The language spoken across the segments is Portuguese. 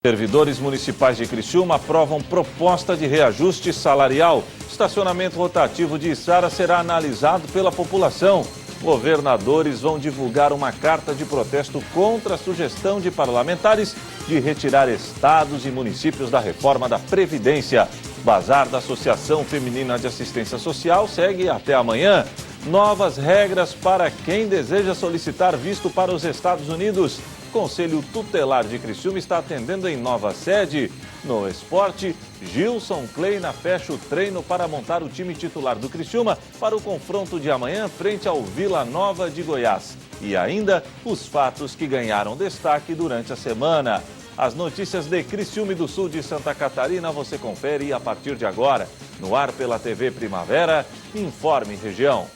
Servidores municipais de Criciúma aprovam proposta de reajuste salarial. Estacionamento rotativo de Içara será analisado pela população. Governadores vão divulgar uma carta de protesto contra a sugestão de parlamentares de retirar estados e municípios da reforma da Previdência. Bazar da Associação Feminina de Assistência Social segue até amanhã. Novas regras para quem deseja solicitar visto para os Estados Unidos. O Conselho Tutelar de Criciúma está atendendo em nova sede. No esporte, Gilson Kleina fecha o treino para montar o time titular do Criciúma para o confronto de amanhã frente ao Vila Nova de Goiás. E ainda os fatos que ganharam destaque durante a semana. As notícias de Criciúma e do sul de Santa Catarina você confere a partir de agora. No ar pela TV Primavera, Informe Região.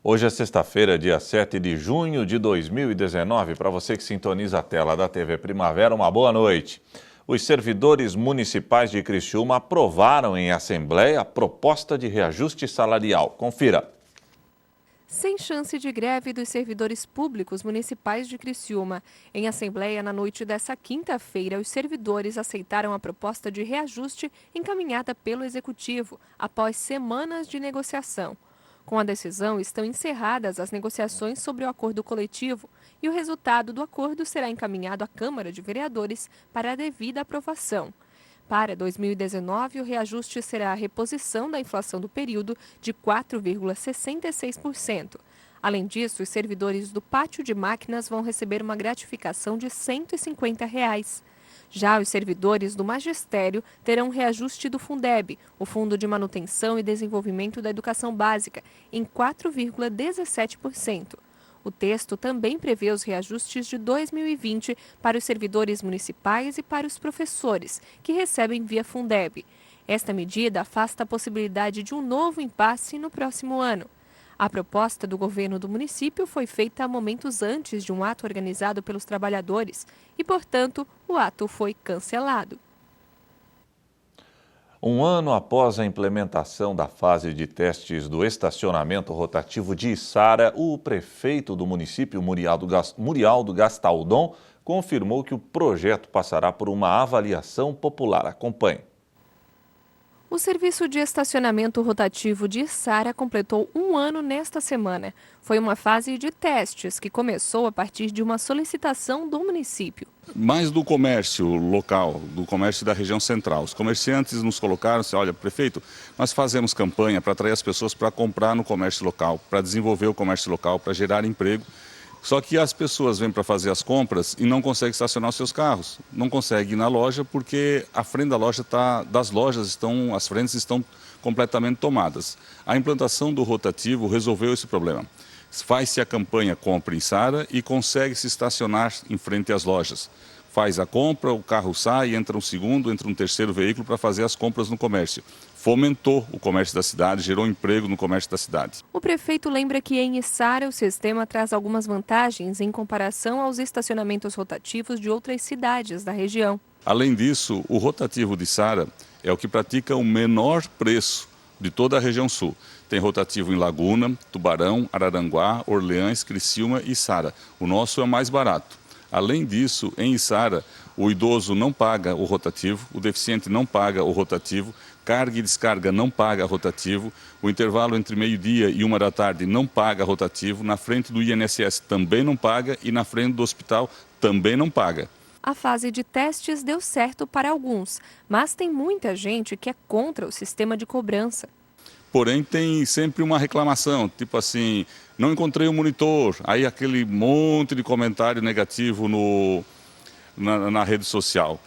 Hoje é sexta-feira, dia 7 de junho de 2019. Para você que sintoniza a tela da TV Primavera, uma boa noite. Os servidores municipais de Criciúma aprovaram em assembleia a proposta de reajuste salarial. Confira. Sem chance de greve dos servidores públicos municipais de Criciúma. Em assembleia, na noite dessa quinta-feira, os servidores aceitaram a proposta de reajuste encaminhada pelo Executivo, após semanas de negociação. Com a decisão, estão encerradas as negociações sobre o acordo coletivo e o resultado do acordo será encaminhado à Câmara de Vereadores para a devida aprovação. Para 2019, o reajuste será a reposição da inflação do período de 4,66%. Além disso, os servidores do Pátio de Máquinas vão receber uma gratificação de R$ 150. Já os servidores do Magistério terão reajuste do Fundeb, o Fundo de Manutenção e Desenvolvimento da Educação Básica, em 4,17%. O texto também prevê os reajustes de 2020 para os servidores municipais e para os professores, que recebem via Fundeb. Esta medida afasta a possibilidade de um novo impasse no próximo ano. A proposta do governo do município foi feita momentos antes de um ato organizado pelos trabalhadores e, portanto, o ato foi cancelado. Um ano após a implementação da fase de testes do estacionamento rotativo de Içara, o prefeito do município, Murialdo Gastaldon, confirmou que o projeto passará por uma avaliação popular. Acompanhe. O serviço de estacionamento rotativo de Içara completou um ano nesta semana. Foi uma fase de testes que começou a partir de uma solicitação do município. Mais do comércio local, do comércio da região central. Os comerciantes nos colocaram assim, olha, prefeito, nós fazemos campanha para atrair as pessoas para comprar no comércio local, para desenvolver o comércio local, para gerar emprego. Só que as pessoas vêm para fazer as compras e não conseguem estacionar os seus carros. Não conseguem ir na loja porque a frente da loja as frentes estão completamente tomadas. A implantação do rotativo resolveu esse problema. Faz-se a campanha Compre em Içara e consegue se estacionar em frente às lojas. Faz a compra, o carro sai, entra um segundo, entra um terceiro veículo para fazer as compras no comércio. Fomentou o comércio da cidade, gerou emprego no comércio da cidade. O prefeito lembra que em Içara o sistema traz algumas vantagens em comparação aos estacionamentos rotativos de outras cidades da região. Além disso, o rotativo de Içara é o que pratica o menor preço de toda a região sul. Tem rotativo em Laguna, Tubarão, Araranguá, Orleans, Criciúma e Içara. O nosso é o mais barato. Além disso, em Içara, o idoso não paga o rotativo, o deficiente não paga o rotativo, carga e descarga não paga rotativo, o intervalo entre meio-dia e 1 da tarde não paga rotativo, na frente do INSS também não paga e na frente do hospital também não paga. A fase de testes deu certo para alguns, mas tem muita gente que é contra o sistema de cobrança. Porém, tem sempre uma reclamação, tipo assim, não encontrei o monitor, aí aquele monte de comentário negativo na rede social.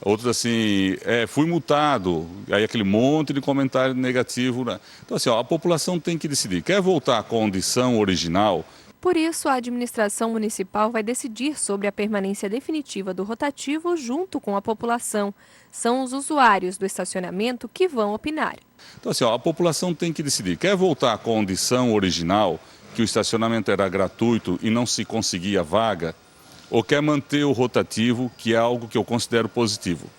Outros assim, fui multado, aí aquele monte de comentário negativo. Né? Então assim, a população tem que decidir, quer voltar à condição original, Por isso, a administração municipal vai decidir sobre a permanência definitiva do rotativo junto com a população. São os usuários do estacionamento que vão opinar. Então, assim, a população tem que decidir. Quer voltar à condição original, que o estacionamento era gratuito e não se conseguia vaga, ou quer manter o rotativo, que é algo que eu considero positivo?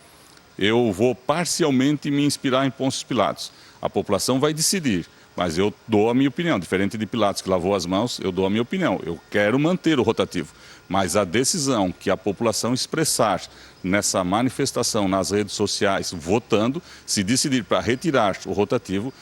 Eu vou parcialmente me inspirar em Pôncio Pilatos. A população vai decidir, mas eu dou a minha opinião. Diferente de Pilatos, que lavou as mãos, eu dou a minha opinião. Eu quero manter o rotativo. Mas a decisão que a população expressar nessa manifestação nas redes sociais, votando, se decidir para retirar o rotativo,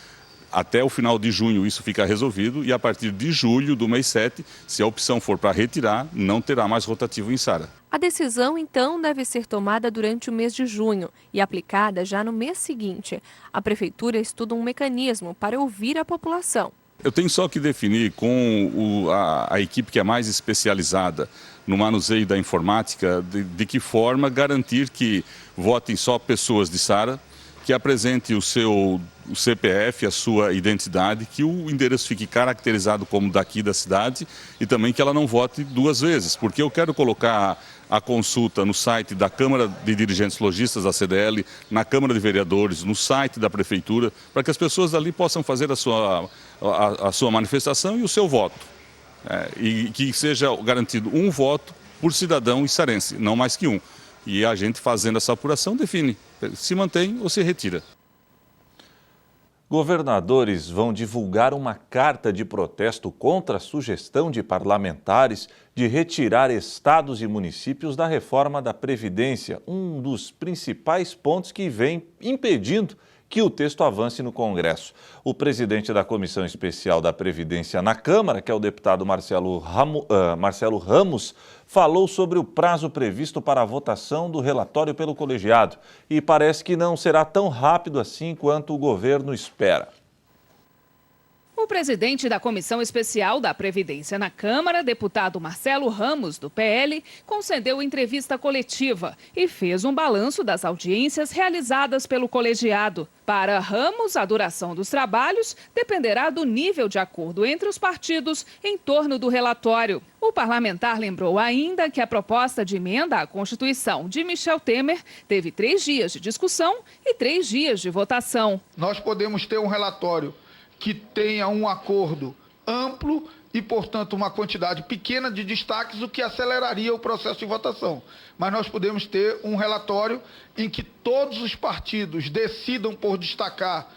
até o final de junho isso fica resolvido e a partir de julho do mês 7, se a opção for para retirar, não terá mais rotativo em Sara. A decisão, então, deve ser tomada durante o mês de junho e aplicada já no mês seguinte. A Prefeitura estuda um mecanismo para ouvir a população. Eu tenho só que definir com a equipe que é mais especializada no manuseio da informática, de que forma garantir que votem só pessoas de Sara, que apresente o seu CPF, a sua identidade, que o endereço fique caracterizado como daqui da cidade e também que ela não vote duas vezes, porque eu quero colocar a consulta no site da Câmara de Dirigentes Lojistas, da CDL, na Câmara de Vereadores, no site da Prefeitura, para que as pessoas ali possam fazer a sua manifestação e o seu voto. E que seja garantido um voto por cidadão issarense, não mais que um. E a gente fazendo essa apuração define se mantém ou se retira. Governadores vão divulgar uma carta de protesto contra a sugestão de parlamentares de retirar estados e municípios da reforma da Previdência, um dos principais pontos que vem impedindo que o texto avance no Congresso. O presidente da Comissão Especial da Previdência na Câmara, que é o deputado Marcelo Ramos, falou sobre o prazo previsto para a votação do relatório pelo colegiado e parece que não será tão rápido assim quanto o governo espera. O presidente da Comissão Especial da Previdência na Câmara, deputado Marcelo Ramos, do PL, concedeu entrevista coletiva e fez um balanço das audiências realizadas pelo colegiado. Para Ramos, a duração dos trabalhos dependerá do nível de acordo entre os partidos em torno do relatório. O parlamentar lembrou ainda que a proposta de emenda à Constituição de Michel Temer teve 3 dias de discussão e 3 dias de votação. Nós podemos ter um relatório que tenha um acordo amplo e, portanto, uma quantidade pequena de destaques, o que aceleraria o processo de votação. Mas nós podemos ter um relatório em que todos os partidos decidam por destacar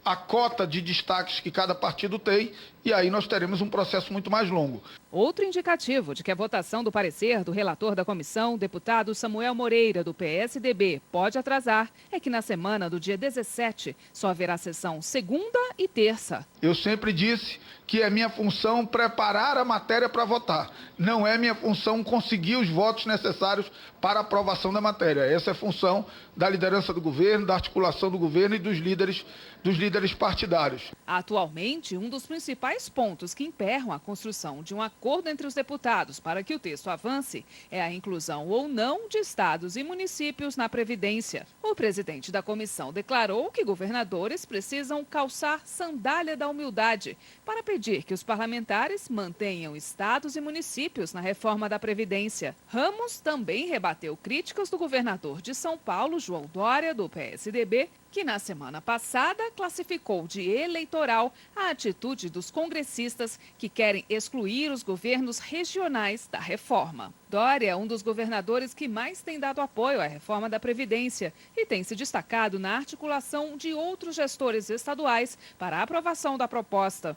a cota de destaques que cada partido tem, e aí nós teremos um processo muito mais longo. Outro indicativo de que a votação do parecer do relator da comissão, deputado Samuel Moreira, do PSDB, pode atrasar, é que na semana do dia 17 só haverá sessão segunda e terça. Eu sempre disse que é minha função preparar a matéria para votar. Não é minha função conseguir os votos necessários para a aprovação da matéria. Essa é a função da liderança do governo, da articulação do governo e dos líderes partidários. Atualmente, um dos principais pontos que emperram a construção de um acordo entre os deputados para que o texto avance é a inclusão ou não de estados e municípios na Previdência. O presidente da comissão declarou que governadores precisam calçar sandália da humildade para pedir que os parlamentares mantenham estados e municípios na reforma da Previdência. Ramos também rebateu críticas do governador de São Paulo, João Dória, do PSDB, que na semana passada classificou de eleitoral a atitude dos congressistas que querem excluir os governos regionais da reforma. Dória é um dos governadores que mais tem dado apoio à reforma da Previdência e tem se destacado na articulação de outros gestores estaduais para a aprovação da proposta.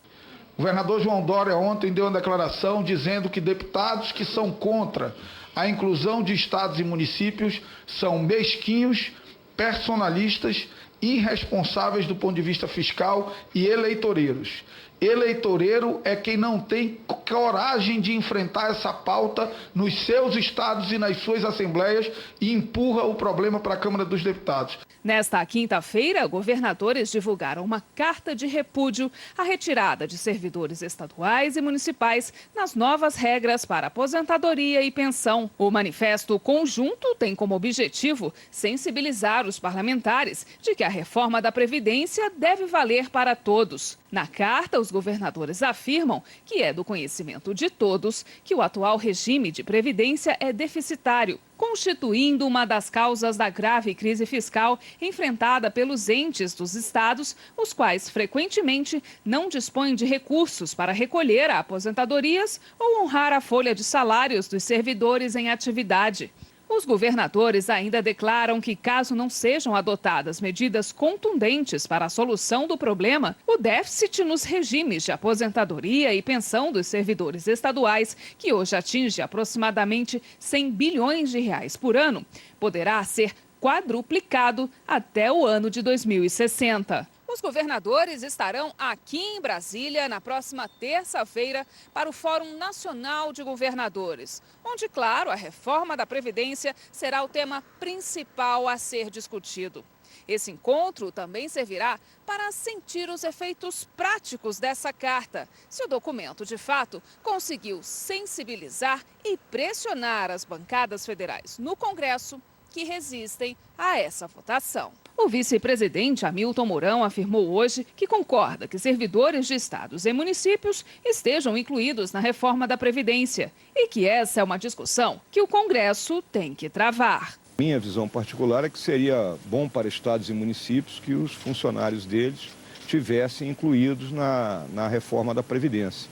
O governador João Dória ontem deu uma declaração dizendo que deputados que são contra a inclusão de estados e municípios são mesquinhos, personalistas, irresponsáveis do ponto de vista fiscal e eleitoreiros. Eleitoreiro é quem não tem coragem de enfrentar essa pauta nos seus estados e nas suas assembleias e empurra o problema para a Câmara dos Deputados. Nesta quinta-feira, governadores divulgaram uma carta de repúdio à retirada de servidores estaduais e municipais nas novas regras para aposentadoria e pensão. O manifesto conjunto tem como objetivo sensibilizar os parlamentares de que a reforma da Previdência deve valer para todos. Na carta, os governadores afirmam que é do conhecimento de todos que o atual regime de previdência é deficitário, constituindo uma das causas da grave crise fiscal enfrentada pelos entes dos estados, os quais frequentemente não dispõem de recursos para recolher aposentadorias ou honrar a folha de salários dos servidores em atividade. Os governadores ainda declaram que, caso não sejam adotadas medidas contundentes para a solução do problema, o déficit nos regimes de aposentadoria e pensão dos servidores estaduais, que hoje atinge aproximadamente 100 bilhões de reais por ano, poderá ser quadruplicado até o ano de 2060. Os governadores estarão aqui em Brasília na próxima terça-feira para o Fórum Nacional de Governadores, onde, claro, a reforma da Previdência será o tema principal a ser discutido. Esse encontro também servirá para sentir os efeitos práticos dessa carta, se o documento, de fato, conseguiu sensibilizar e pressionar as bancadas federais no Congresso que resistem a essa votação. O vice-presidente Hamilton Mourão afirmou hoje que concorda que servidores de estados e municípios estejam incluídos na reforma da Previdência e que essa é uma discussão que o Congresso tem que travar. Minha visão particular é que seria bom para estados e municípios que os funcionários deles tivessem incluídos na reforma da Previdência.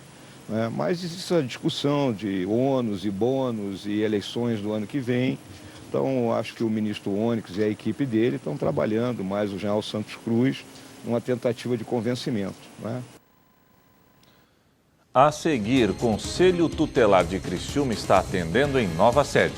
Mas existe a discussão de ônus e bônus e eleições do ano que vem. Então, acho que o ministro Onyx e a equipe dele estão trabalhando, mais o general Santos Cruz, numa tentativa de convencimento. A seguir, Conselho Tutelar de Criciúma está atendendo em nova sede.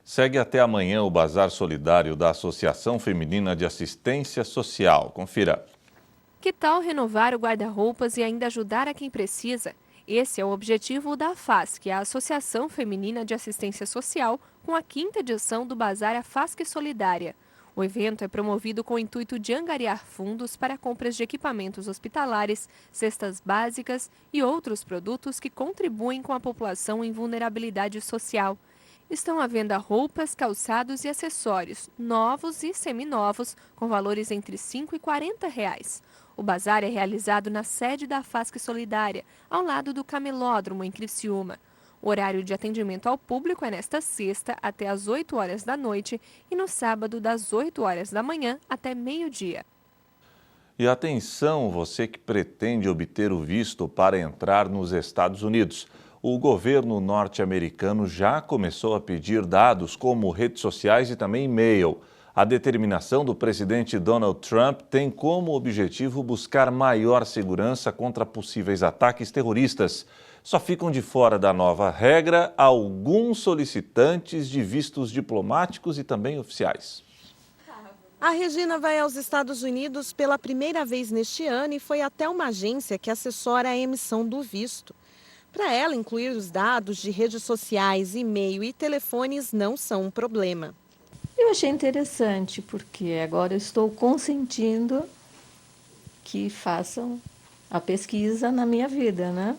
Segue até amanhã o Bazar Solidário da Associação Feminina de Assistência Social. Confira. Que tal renovar o guarda-roupas e ainda ajudar a quem precisa? Esse é o objetivo da AFASC, a Associação Feminina de Assistência Social, com a 5ª edição do Bazar AFASC Solidária. O evento é promovido com o intuito de angariar fundos para compras de equipamentos hospitalares, cestas básicas e outros produtos que contribuem com a população em vulnerabilidade social. Estão à venda roupas, calçados e acessórios, novos e seminovos, com valores entre R$ 5 e R$ 40. O bazar é realizado na sede da AFASC Solidária, ao lado do Camelódromo, em Criciúma. O horário de atendimento ao público é nesta sexta até às 8 horas da noite e no sábado das 8 horas da manhã até meio-dia. E atenção, você que pretende obter o visto para entrar nos Estados Unidos. O governo norte-americano já começou a pedir dados como redes sociais e também e-mail. A determinação do presidente Donald Trump tem como objetivo buscar maior segurança contra possíveis ataques terroristas. Só ficam de fora da nova regra alguns solicitantes de vistos diplomáticos e também oficiais. A Regina vai aos Estados Unidos pela primeira vez neste ano e foi até uma agência que assessora a emissão do visto. Para ela, incluir os dados de redes sociais, e-mail e telefones não são um problema. Eu achei interessante, porque agora eu estou consentindo que façam a pesquisa na minha vida, né?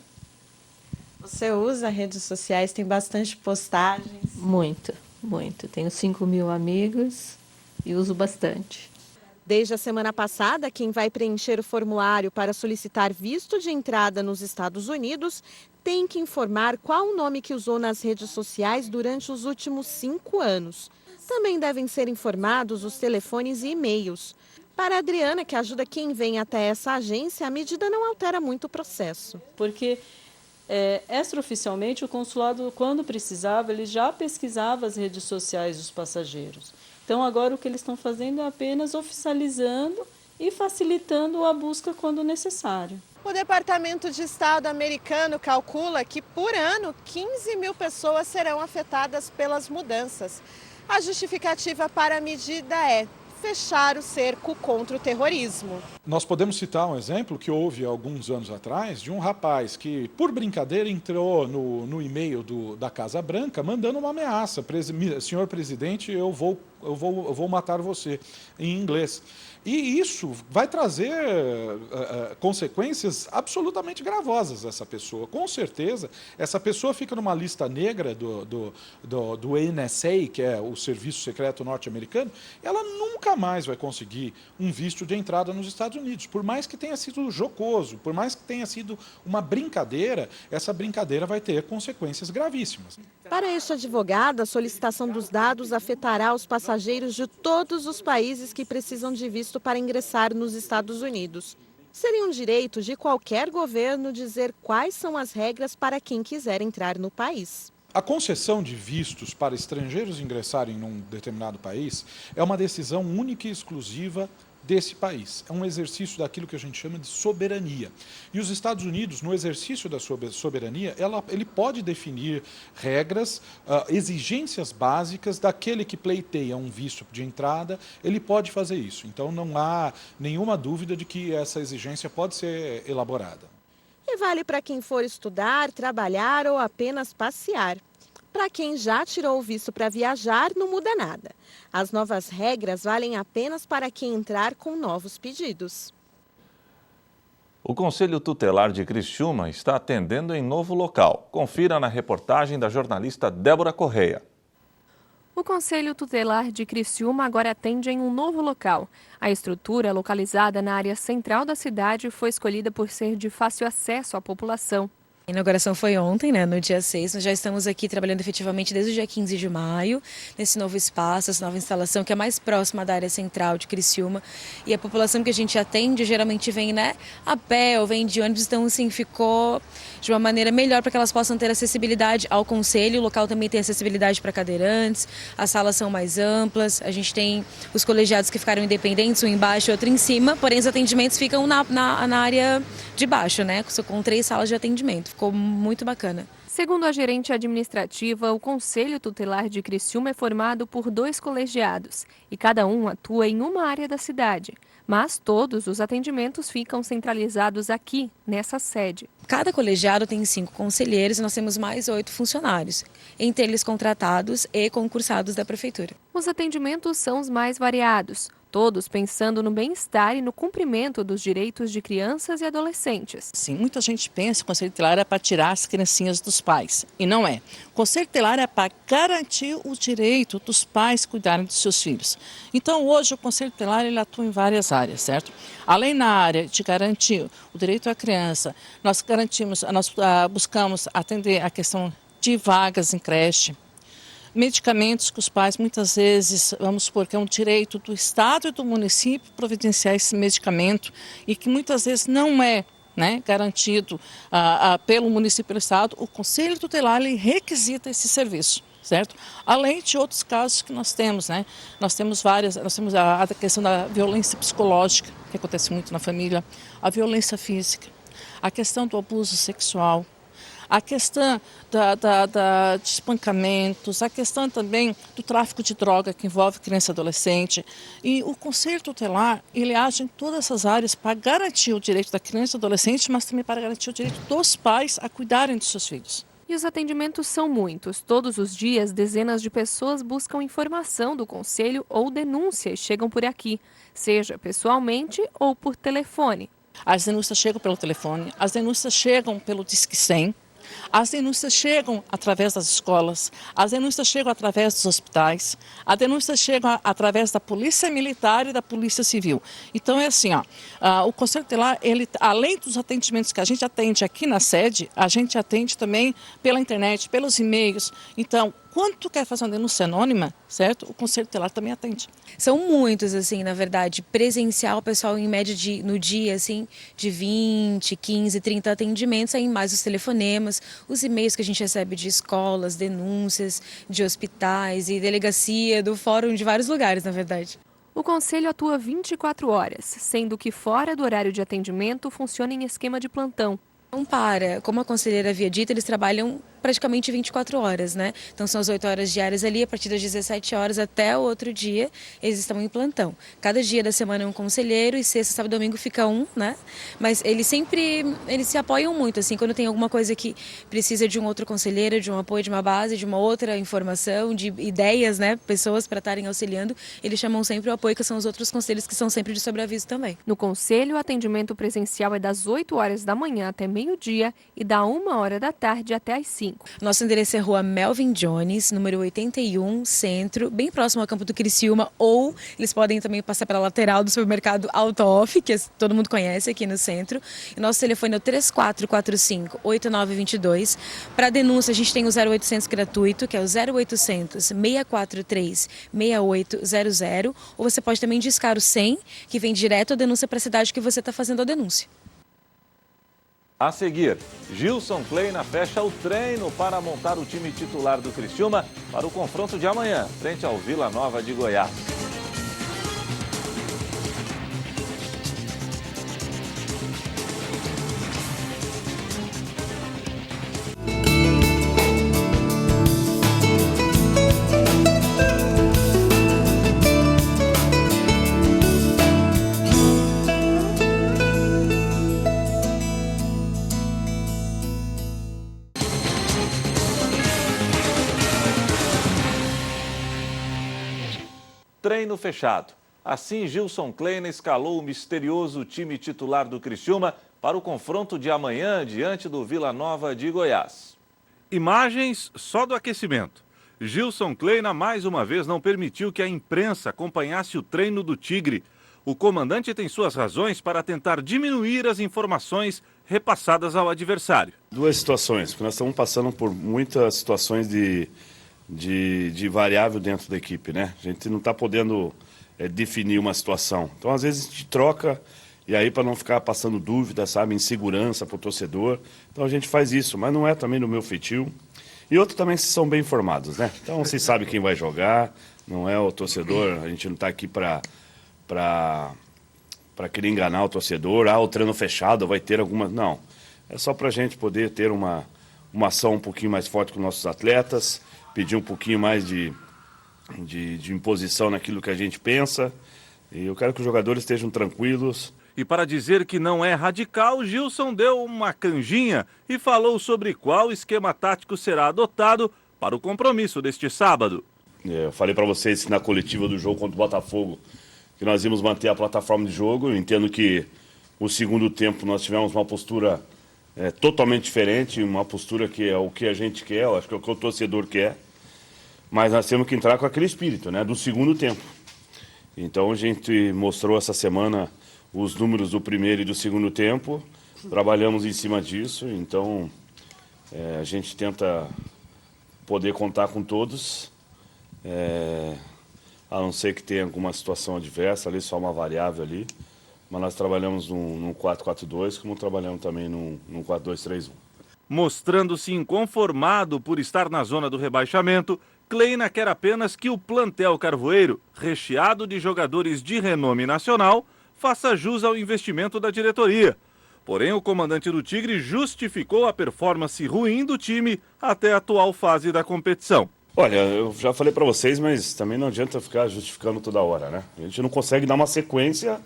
Você usa redes sociais, tem bastante postagens? Muito, muito. Tenho 5.000 amigos e uso bastante. Desde a semana passada, quem vai preencher o formulário para solicitar visto de entrada nos Estados Unidos tem que informar qual o nome que usou nas redes sociais durante os últimos 5 anos. Também devem ser informados os telefones e e-mails. Para a Adriana, que ajuda quem vem até essa agência, a medida não altera muito o processo. Porque extraoficialmente o consulado, quando precisava, ele já pesquisava as redes sociais dos passageiros. Então, agora o que eles estão fazendo é apenas oficializando e facilitando a busca quando necessário. O Departamento de Estado americano calcula que, por ano, 15.000 pessoas serão afetadas pelas mudanças. A justificativa para a medida é fechar o cerco contra o terrorismo. Nós podemos citar um exemplo que houve alguns anos atrás de um rapaz que, por brincadeira, entrou no e-mail da Casa Branca mandando uma ameaça: senhor presidente, eu vou matar você, em inglês. E isso vai trazer consequências absolutamente gravosas a essa pessoa. Com certeza, essa pessoa fica numa lista negra do NSA, que é o Serviço Secreto Norte-Americano. Ela nunca mais vai conseguir um visto de entrada nos Estados Unidos. Por mais que tenha sido jocoso, por mais que tenha sido uma brincadeira, essa brincadeira vai ter consequências gravíssimas. Para este advogado, a solicitação dos dados afetará os passageiros de todos os países que precisam de visto para ingressar nos Estados Unidos. Seria um direito de qualquer governo dizer quais são as regras para quem quiser entrar no país. A concessão de vistos para estrangeiros ingressarem num determinado país é uma decisão única e exclusiva desse país. É um exercício daquilo que a gente chama de soberania. E os Estados Unidos, no exercício da sua soberania, ele pode definir regras, exigências básicas daquele que pleiteia um visto de entrada, ele pode fazer isso. Então não há nenhuma dúvida de que essa exigência pode ser elaborada. E vale para quem for estudar, trabalhar ou apenas passear. Para quem já tirou o visto para viajar, não muda nada. As novas regras valem apenas para quem entrar com novos pedidos. O Conselho Tutelar de Criciúma está atendendo em novo local. Confira na reportagem da jornalista Débora Correia. O Conselho Tutelar de Criciúma agora atende em um novo local. A estrutura, localizada na área central da cidade, foi escolhida por ser de fácil acesso à população. A inauguração foi ontem, no dia 6. Nós já estamos aqui trabalhando efetivamente desde o dia 15 de maio, nesse novo espaço, essa nova instalação que é mais próxima da área central de Criciúma. E a população que a gente atende geralmente vem a pé ou vem de ônibus, então assim, ficou de uma maneira melhor para que elas possam ter acessibilidade ao conselho. O local também tem acessibilidade para cadeirantes, as salas são mais amplas, a gente tem os colegiados que ficaram independentes, um embaixo e outro em cima, porém os atendimentos ficam na área de baixo, com 3 salas de atendimento. Ficou muito bacana. Segundo a gerente administrativa, o Conselho Tutelar de Criciúma é formado por 2 colegiados e cada um atua em uma área da cidade. Mas todos os atendimentos ficam centralizados aqui, nessa sede. Cada colegiado tem 5 conselheiros e nós temos mais 8 funcionários, entre eles contratados e concursados da prefeitura. Os atendimentos são os mais variados, todos pensando no bem-estar e no cumprimento dos direitos de crianças e adolescentes. Sim, muita gente pensa que o Conselho Tutelar é para tirar as criancinhas dos pais, e não é. O Conselho Tutelar é para garantir o direito dos pais cuidarem dos seus filhos. Então, hoje, o Conselho Tutelar ele atua em várias áreas, certo? Além na área de garantir o direito à criança, nós buscamos atender a questão de vagas em creche, medicamentos que os pais muitas vezes, vamos supor que é um direito do Estado e do município providenciar esse medicamento e que muitas vezes não é garantido pelo município e pelo Estado, o Conselho Tutelar ele requisita esse serviço. Certo? Além de outros casos que nós temos, nós temos a questão da violência psicológica, que acontece muito na família, a violência física, a questão do abuso sexual, a questão de espancamentos, a questão também do tráfico de droga que envolve criança e adolescente. E o Conselho Tutelar, ele age em todas essas áreas para garantir o direito da criança e do adolescente, mas também para garantir o direito dos pais a cuidarem de seus filhos. E os atendimentos são muitos. Todos os dias, dezenas de pessoas buscam informação do Conselho ou denúncia e chegam por aqui, seja pessoalmente ou por telefone. As denúncias chegam pelo telefone, as denúncias chegam pelo Disque 100, as denúncias chegam através das escolas, as denúncias chegam através dos hospitais, as denúncias chegam através da Polícia Militar e da Polícia Civil. Então é assim, o Conselho Tutelar, ele, além dos atendimentos que a gente atende aqui na sede, a gente atende também pela internet, pelos e-mails. Então, quando tu quer fazer uma denúncia anônima, certo? O Conselho Tutelar também atende. São muitos, na verdade, presencial, o pessoal em média no dia, de 20, 15, 30 atendimentos, aí mais os telefonemas, os e-mails que a gente recebe de escolas, denúncias, de hospitais e delegacia, do fórum, de vários lugares, na verdade. O Conselho atua 24 horas, sendo que fora do horário de atendimento funciona em esquema de plantão. Como a conselheira havia dito, eles trabalham praticamente 24 horas, né? Então são as 8 horas diárias ali, a partir das 17 horas até o outro dia, eles estão em plantão. Cada dia da semana é um conselheiro e sexta, sábado e domingo fica um, né? Mas eles se apoiam muito, assim, quando tem alguma coisa que precisa de um outro conselheiro, de um apoio, de uma base, de uma outra informação, de ideias, né? Pessoas para estarem auxiliando, eles chamam sempre o apoio, que são os outros conselhos que são sempre de sobreaviso também. No conselho, o atendimento presencial é das 8 horas da manhã até meio-dia e da 1h da tarde até às 5. Nosso endereço é Rua Melvin Jones, número 81, Centro, bem próximo ao campo do Criciúma, ou eles podem também passar pela lateral do supermercado Auto Off, que todo mundo conhece aqui no centro. E nosso telefone é o 3445-8922. Para denúncia, a gente tem o 0800 gratuito, que é o 0800 643 6800, ou você pode também discar o 100, que vem direto a denúncia para a cidade que você está fazendo a denúncia. A seguir, Gilson Kleina fecha o treino para montar o time titular do Criciúma para o confronto de amanhã, frente ao Vila Nova de Goiás. Treino fechado. Assim, Gilson Kleina escalou o misterioso time titular do Criciúma para o confronto de amanhã diante do Vila Nova de Goiás. Imagens só do aquecimento. Gilson Kleina mais uma vez não permitiu que a imprensa acompanhasse o treino do Tigre. O comandante tem suas razões para tentar diminuir as informações repassadas ao adversário. Duas situações, porque nós estamos passando por muitas situações de variável dentro da equipe, né? A gente não está podendo definir uma situação. Então, às vezes, a gente troca, e aí para não ficar passando dúvida, sabe, insegurança para o torcedor. Então, a gente faz isso, mas não é também no meu feitio. E outro também, se são bem informados, né? Então, vocês sabem quem vai jogar, não é o torcedor, a gente não está aqui para querer enganar o torcedor. O treino fechado vai ter alguma... Não, é só para a gente poder ter uma ação um pouquinho mais forte com nossos atletas, pedir um pouquinho mais de imposição naquilo que a gente pensa. E eu quero que os jogadores estejam tranquilos. E para dizer que não é radical, Gilson deu uma canjinha e falou sobre qual esquema tático será adotado para o compromisso deste sábado. Eu falei para vocês na coletiva do jogo contra o Botafogo que nós íamos manter a plataforma de jogo. Eu entendo que no segundo tempo nós tivemos uma postura totalmente diferente, uma postura que é o que a gente quer, acho que é o que o torcedor quer, mas nós temos que entrar com aquele espírito, né, do segundo tempo. Então a gente mostrou essa semana os números do primeiro e do segundo tempo, trabalhamos em cima disso, então a gente tenta poder contar com todos, a não ser que tenha alguma situação adversa, ali só uma variável ali. Mas nós trabalhamos num 4-4-2, como trabalhamos também num 4-2-3-1. Mostrando-se inconformado por estar na zona do rebaixamento, Kleina quer apenas que o plantel carvoeiro, recheado de jogadores de renome nacional, faça jus ao investimento da diretoria. Porém, o comandante do Tigre justificou a performance ruim do time até a atual fase da competição. Olha, eu já falei para vocês, mas também não adianta ficar justificando toda hora, né? A gente não consegue dar uma sequência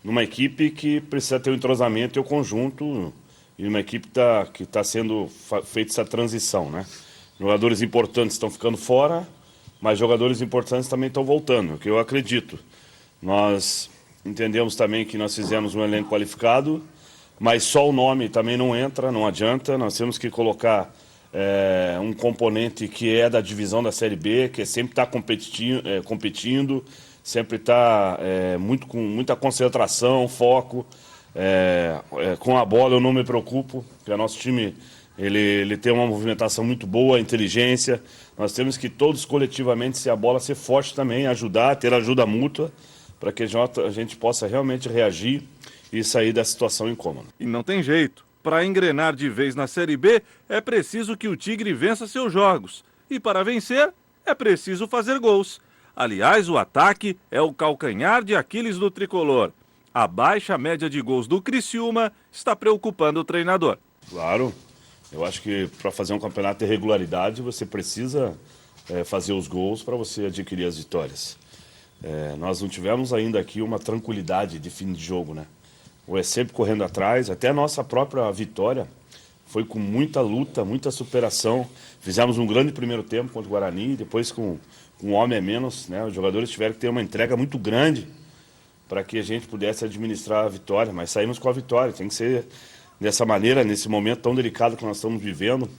numa equipe que precisa ter o entrosamento e o conjunto, e uma equipe que está sendo feita essa transição, né? Jogadores importantes estão ficando fora, mas jogadores importantes também estão voltando, que eu acredito. Nós entendemos também que nós fizemos um elenco qualificado, mas só o nome também não entra, não adianta. Nós temos que colocar um componente que é da divisão da Série B, que sempre está competindo, sempre está com muita concentração, foco. Com a bola eu não me preocupo, porque o nosso time ele tem uma movimentação muito boa, inteligência. Nós temos que todos coletivamente, se a bola ser forte também, ajudar, ter ajuda mútua, para que a gente possa realmente reagir e sair da situação incômoda. E não tem jeito. Para engrenar de vez na Série B, é preciso que o Tigre vença seus jogos. E para vencer, é preciso fazer gols. Aliás, o ataque é o calcanhar de Aquiles do tricolor. A baixa média de gols do Criciúma está preocupando o treinador. Claro, Eu acho que para fazer um campeonato de regularidade, você precisa fazer os gols para você adquirir as vitórias. Nós não tivemos ainda aqui uma tranquilidade de fim de jogo, né? É sempre correndo atrás, até a nossa própria vitória foi com muita luta, muita superação. Fizemos um grande primeiro tempo contra o Guarani, depois com um homem a menos, né? Os jogadores tiveram que ter uma entrega muito grande para que a gente pudesse administrar a vitória, mas saímos com a vitória. Tem que ser dessa maneira, nesse momento tão delicado que nós estamos vivendo,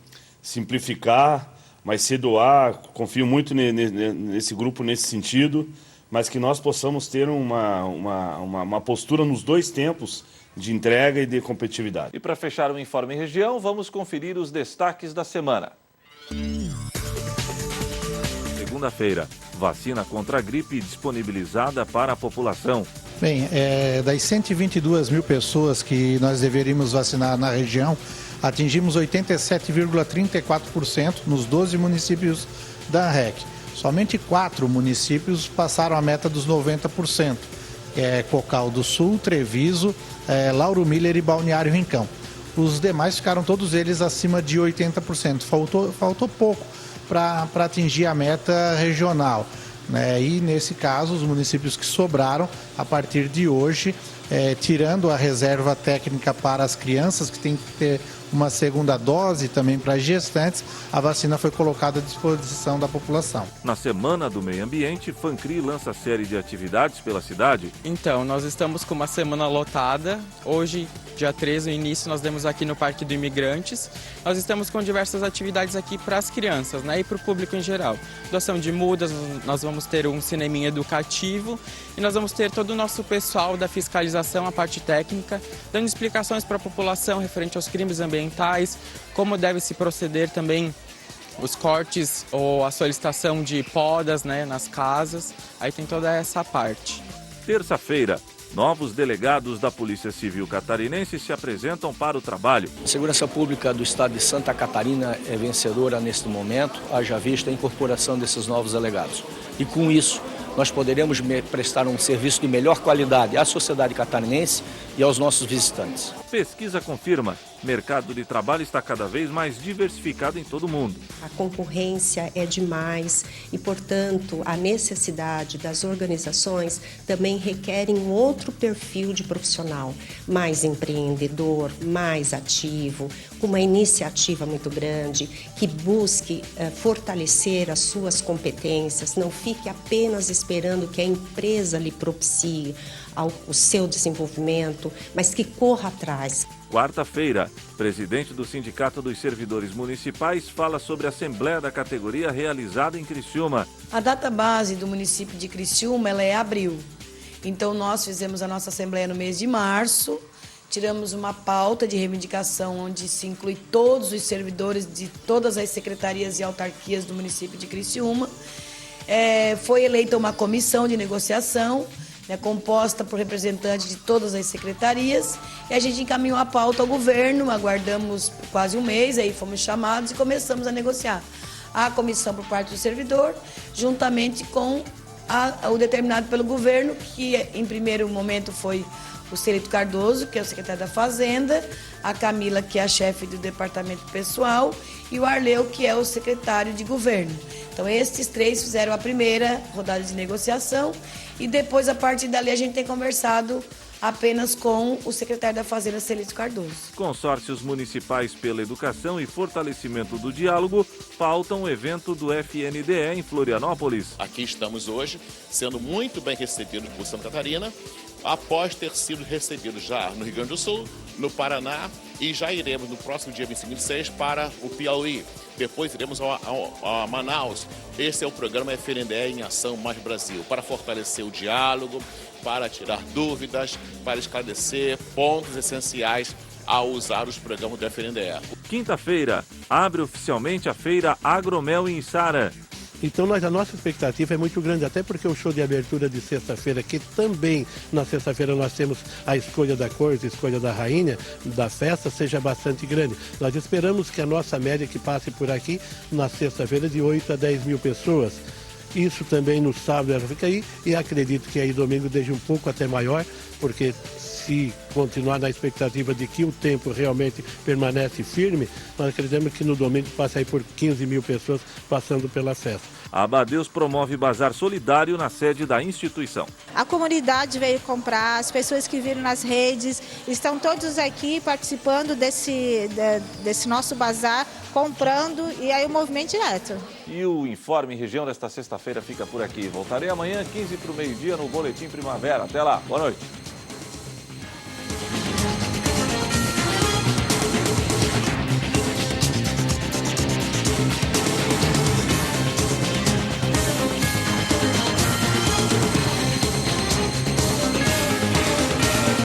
simplificar, mas se doar. Confio muito nesse grupo nesse sentido, mas que nós possamos ter uma postura nos dois tempos de entrega e de competitividade. E para fechar o Informe Região, vamos conferir os destaques da semana. Segunda-feira, vacina contra a gripe disponibilizada para a população. Bem, das 122 mil pessoas que nós deveríamos vacinar na região, atingimos 87,34% nos 12 municípios da REC. Somente 4 municípios passaram a meta dos 90%, que é Cocal do Sul, Treviso, Lauro Miller e Balneário Rincão. Os demais ficaram todos eles acima de 80%. Faltou pouco para atingir a meta regional, né? E nesse caso, os municípios que sobraram, a partir de hoje, tirando a reserva técnica para as crianças, que tem que ter uma segunda dose também para gestantes, a vacina foi colocada à disposição da população. Na Semana do Meio Ambiente, Fancri lança série de atividades pela cidade. Então, nós estamos com uma semana lotada. Hoje, dia 13, no início, nós demos aqui no Parque do Imigrantes. Nós estamos com diversas atividades aqui para as crianças, né, e para o público em geral. Doação de mudas, nós vamos ter um cineminha educativo e nós vamos ter todo o nosso pessoal da fiscalização, a parte técnica, dando explicações para a população referente aos crimes ambientais, como deve se proceder também os cortes ou a solicitação de podas, né, nas casas. Aí tem toda essa parte. Terça-feira, novos delegados da Polícia Civil Catarinense se apresentam para o trabalho. A Segurança Pública do Estado de Santa Catarina é vencedora neste momento, haja vista a incorporação desses novos delegados. E com isso, nós poderemos prestar um serviço de melhor qualidade à sociedade catarinense e aos nossos visitantes. Pesquisa confirma, mercado de trabalho está cada vez mais diversificado em todo o mundo. A concorrência é demais e, portanto, a necessidade das organizações também requerem um outro perfil de profissional, mais empreendedor, mais ativo, com uma iniciativa muito grande, que busque fortalecer as suas competências, não fique apenas esperando que a empresa lhe propicie o seu desenvolvimento, mas que corra atrás. Quarta-feira, presidente do Sindicato dos Servidores Municipais fala sobre a Assembleia da categoria realizada em Criciúma. A data base do município de Criciúma ela é abril. Então nós fizemos a nossa Assembleia no mês de março, tiramos uma pauta de reivindicação onde se inclui todos os servidores de todas as secretarias e autarquias do município de Criciúma. Foi eleita uma comissão de negociação, composta por representantes de todas as secretarias, e a gente encaminhou a pauta ao governo, aguardamos quase um mês, aí fomos chamados e começamos a negociar. A comissão por parte do servidor, juntamente com o determinado pelo governo, que em primeiro momento foi o Celito Cardoso, que é o secretário da Fazenda, a Camila, que é a chefe do departamento pessoal, e o Arleu, que é o secretário de governo. Então, esses três fizeram a primeira rodada de negociação e depois, a partir dali, a gente tem conversado apenas com o secretário da Fazenda, Celito Cardoso. Consórcios municipais pela educação e fortalecimento do diálogo pautam o evento do FNDE em Florianópolis. Aqui estamos hoje, sendo muito bem recebidos por Santa Catarina, após ter sido recebidos já no Rio Grande do Sul, no Paraná, e já iremos no próximo dia 25 e 26 para o Piauí. Depois iremos a Manaus. Esse é o programa FNDE em Ação Mais Brasil, para fortalecer o diálogo, para tirar dúvidas, para esclarecer pontos essenciais ao usar os programas do FNDE. Quinta-feira, abre oficialmente a feira Agromel em Içara. Então a nossa expectativa é muito grande, até porque o show de abertura de sexta-feira, que também na sexta-feira nós temos a escolha da corte, a escolha da rainha da festa, seja bastante grande. Nós esperamos que a nossa média que passe por aqui na sexta-feira de 8 a 10 mil pessoas. Isso também no sábado ela fica aí e acredito que aí domingo deixe um pouco até maior, porque se continuar na expectativa de que o tempo realmente permanece firme, nós acreditamos que no domingo passa aí por 15 mil pessoas passando pela festa. A Amadeus promove bazar solidário na sede da instituição. A comunidade veio comprar, as pessoas que viram nas redes, estão todos aqui participando desse nosso bazar, comprando, e aí o movimento direto. E o Informe Região desta sexta-feira fica por aqui. Voltarei amanhã, 15 para o meio-dia, no Boletim Primavera. Até lá, boa noite.